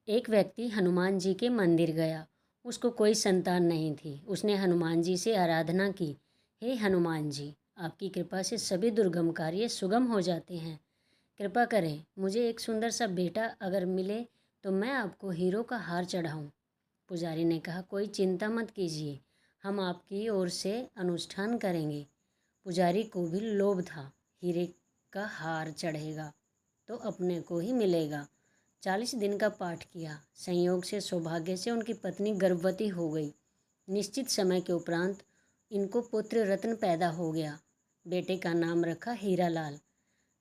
एक व्यक्ति हनुमान जी के मंदिर गया। उसको कोई संतान नहीं थी। उसने हनुमान जी से आराधना की, हे हनुमान जी, आपकी कृपा से सभी दुर्गम कार्य सुगम हो जाते हैं। कृपा करें, मुझे एक सुंदर सा बेटा अगर मिले तो मैं आपको हीरो का हार चढ़ाऊं। पुजारी ने कहा, कोई चिंता मत कीजिए, हम आपकी ओर से अनुष्ठान करेंगे। पुजारी को भी लोभ था, हीरे का हार चढ़ेगा तो अपने को ही मिलेगा। 40 दिन का पाठ किया। संयोग से, सौभाग्य से उनकी पत्नी गर्भवती हो गई। निश्चित समय के उपरांत इनको पुत्र रत्न पैदा हो गया। बेटे का नाम रखा हीरालाल।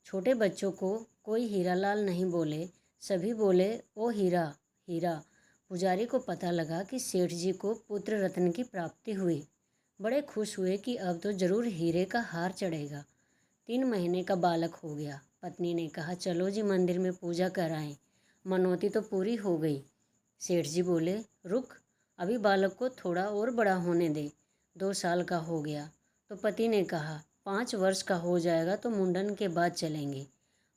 छोटे बच्चों को कोई हीरालाल नहीं बोले, सभी बोले ओ हीरा हीरा। पुजारी को पता लगा कि सेठ जी को पुत्र रत्न की प्राप्ति हुई। बड़े खुश हुए कि अब तो जरूर हीरे का हार चढ़ेगा। 3 महीने का बालक हो गया। पत्नी ने कहा, चलो जी मंदिर में पूजा कराएं। मनौती तो पूरी हो गई। सेठ जी बोले, रुक, अभी बालक को थोड़ा और बड़ा होने दे। 2 साल का हो गया तो पति ने कहा, 5 वर्ष का हो जाएगा तो मुंडन के बाद चलेंगे।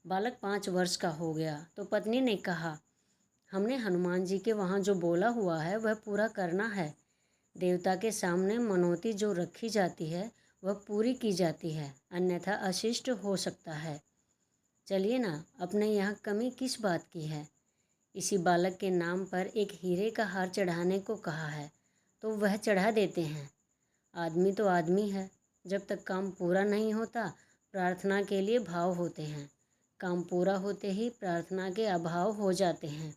बालक 5 वर्ष का हो गया तो पत्नी ने कहा, हमने हनुमान जी के वहाँ जो बोला हुआ है वह पूरा करना है। देवता के सामने मनौती जो रखी जाती है वह पूरी की जाती है, अन्यथा अशिष्ट हो सकता है। चलिए ना, अपने यहाँ कमी किस बात की है। इसी बालक के नाम पर एक हीरे का हार चढ़ाने को कहा है तो वह चढ़ा देते हैं। आदमी तो आदमी है, जब तक काम पूरा नहीं होता प्रार्थना के लिए भाव होते हैं, काम पूरा होते ही प्रार्थना के अभाव हो जाते हैं।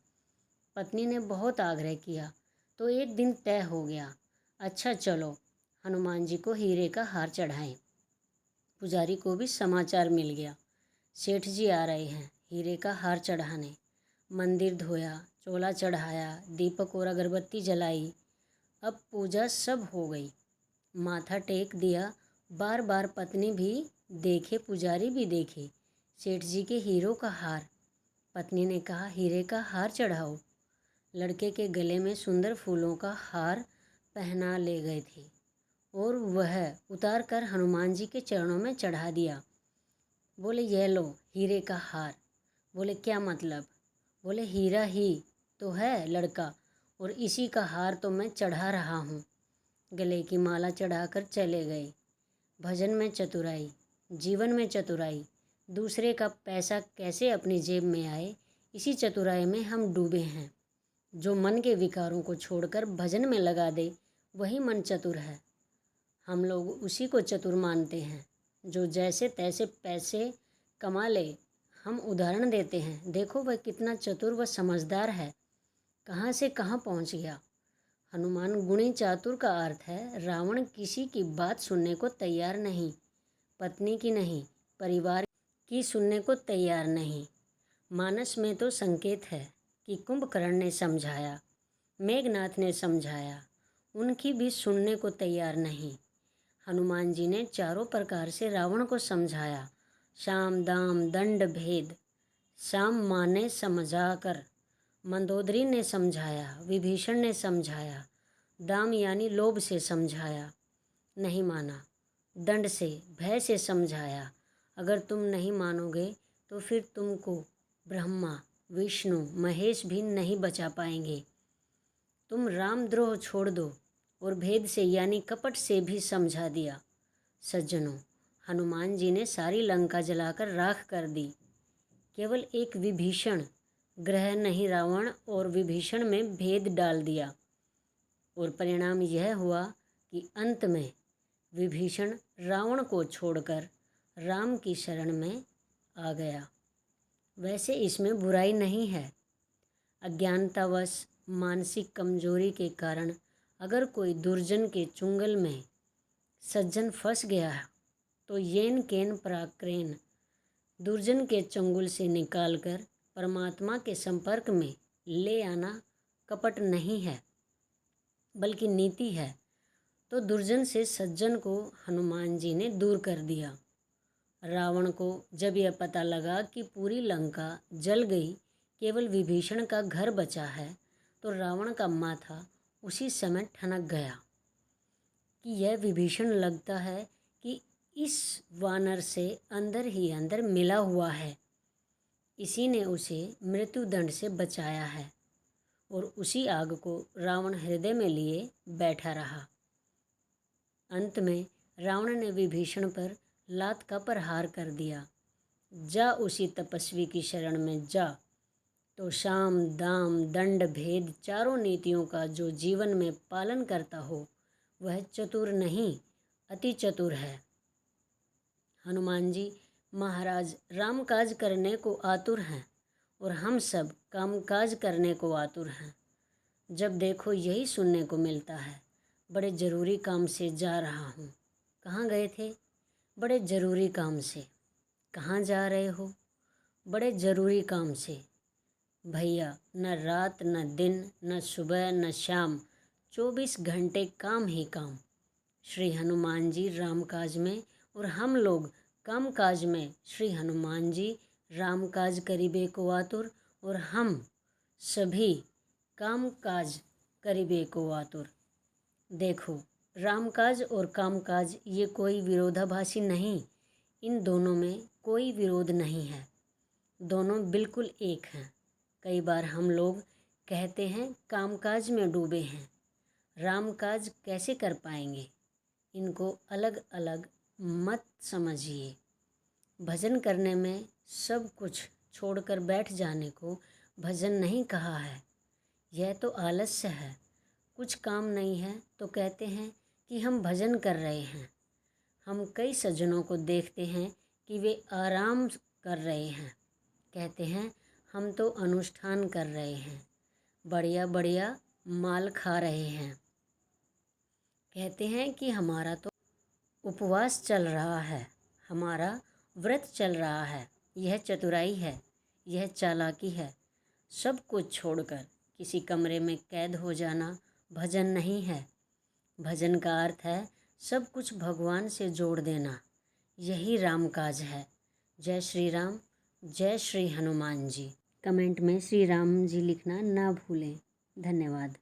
पत्नी ने बहुत आग्रह किया तो एक दिन तय हो गया, अच्छा चलो हनुमान जी को हीरे का हार चढ़ाएं। पुजारी को भी समाचार मिल गया, सेठ जी आ रहे हैं हीरे का हार चढ़ाने। मंदिर धोया, चोला चढ़ाया, दीपक और अगरबत्ती जलाई। अब पूजा सब हो गई, माथा टेक दिया। बार बार पत्नी भी देखे, पुजारी भी देखे सेठ जी के हीरो का हार। पत्नी ने कहा, हीरे का हार चढ़ाओ। लड़के के गले में सुंदर फूलों का हार पहना ले गए थे और वह उतार कर हनुमान जी के चरणों में चढ़ा दिया। बोले, यह लो हीरे का हार। बोले, क्या मतलब। बोले, हीरा ही तो है लड़का और इसी का हार तो मैं चढ़ा रहा हूँ। गले की माला चढ़ाकर चले गए। भजन में चतुराई, जीवन में चतुराई, दूसरे का पैसा कैसे अपनी जेब में आए, इसी चतुराई में हम डूबे हैं। जो मन के विकारों को छोड़कर भजन में लगा दे वही मन चतुर है। हम लोग उसी को चतुर मानते हैं जो जैसे तैसे पैसे कमा ले। हम उदाहरण देते हैं, देखो वह कितना चतुर व समझदार है, कहाँ से कहाँ पहुँच गया। हनुमान गुणी चातुर का अर्थ है, रावण किसी की बात सुनने को तैयार नहीं, पत्नी की नहीं, परिवार की सुनने को तैयार नहीं। मानस में तो संकेत है कि कुंभकर्ण ने समझाया, मेघनाथ ने समझाया, उनकी भी सुनने को तैयार नहीं। हनुमान जी ने चारों प्रकार से रावण को समझाया, साम दाम दंड भेद। साम माने समझाकर, मंदोदरी ने समझाया, विभीषण ने समझाया, दाम यानी लोभ से समझाया, नहीं माना, दंड से भय से समझाया। अगर तुम नहीं मानोगे तो फिर तुमको ब्रह्मा विष्णु महेश भी नहीं बचा पाएंगे। तुम रामद्रोह छोड़ दो और भेद से यानी कपट से भी समझा दिया। सज्जनों, हनुमान जी ने सारी लंका जलाकर राख कर दी। केवल एक विभीषण, ग्रह नहीं रावण और विभीषण में भेद डाल दिया और परिणाम यह हुआ कि अंत में विभीषण रावण को छोड़कर राम की शरण में आ गया। वैसे इसमें बुराई नहीं है। अज्ञानतावश मानसिक कमजोरी के कारण अगर कोई दुर्जन के चुंगल में सज्जन फंस गया तो येन केन पराक्रेन, दुर्जन के चंगुल से निकालकर परमात्मा के संपर्क में ले आना कपट नहीं है बल्कि नीति है। तो दुर्जन से सज्जन को हनुमान जी ने दूर कर दिया। रावण को जब यह पता लगा कि पूरी लंका जल गई, केवल विभीषण का घर बचा है, तो रावण का माथा उसी समय ठनक गया कि यह विभीषण लगता है कि इस वानर से अंदर ही अंदर मिला हुआ है, इसी ने उसे मृत्युदंड से बचाया है। और उसी आग को रावण हृदय में लिए बैठा रहा। अंत में रावण ने विभीषण पर लात का प्रहार कर दिया। जा उसी तपस्वी की शरण में जा, तो साम दाम दंड भेद चारों नीतियों का जो जीवन में पालन करता हो वह चतुर नहीं अति चतुर है। हनुमान जी महाराज रामकाज करने को आतुर हैं और हम सब कामकाज करने को आतुर हैं। जब देखो यही सुनने को मिलता है। बड़े ज़रूरी काम से जा रहा हूँ। कहाँ गए थे? बड़े ज़रूरी काम से। कहाँ जा रहे हो? बड़े ज़रूरी काम से। भैया न रात न दिन न सुबह न शाम 24 घंटे काम ही काम। श्री हनुमान जी रामकाज में और हम लोग कामकाज में श्री हनुमान जी रामकाज करीबे को आतुर और हम सभी कामकाज करीबे को आतुर। देखो रामकाज और कामकाज ये कोई विरोधाभासी नहीं, इन दोनों में कोई विरोध नहीं है, दोनों बिल्कुल एक हैं। कई बार हम लोग कहते हैं कामकाज में डूबे हैं, रामकाज कैसे कर पाएंगे। इनको अलग अलग मत समझिए। भजन करने में सब कुछ छोड़कर बैठ जाने को भजन नहीं कहा है, यह तो आलस्य है। कुछ काम नहीं है तो कहते हैं कि हम भजन कर रहे हैं। हम कई सज्जनों को देखते हैं कि वे आराम कर रहे हैं, कहते हैं हम तो अनुष्ठान कर रहे हैं, बढ़िया बढ़िया माल खा रहे हैं। कहते हैं कि हमारा तो उपवास चल रहा है, हमारा व्रत चल रहा है। यह चतुराई है, यह चालाकी है। सब कुछ छोड़कर किसी कमरे में कैद हो जाना भजन नहीं है। भजन का अर्थ है सब कुछ भगवान से जोड़ देना। यही रामकाज है। जय श्री राम, जय श्री हनुमान जी। कमेंट में श्री राम जी लिखना ना भूलें। धन्यवाद।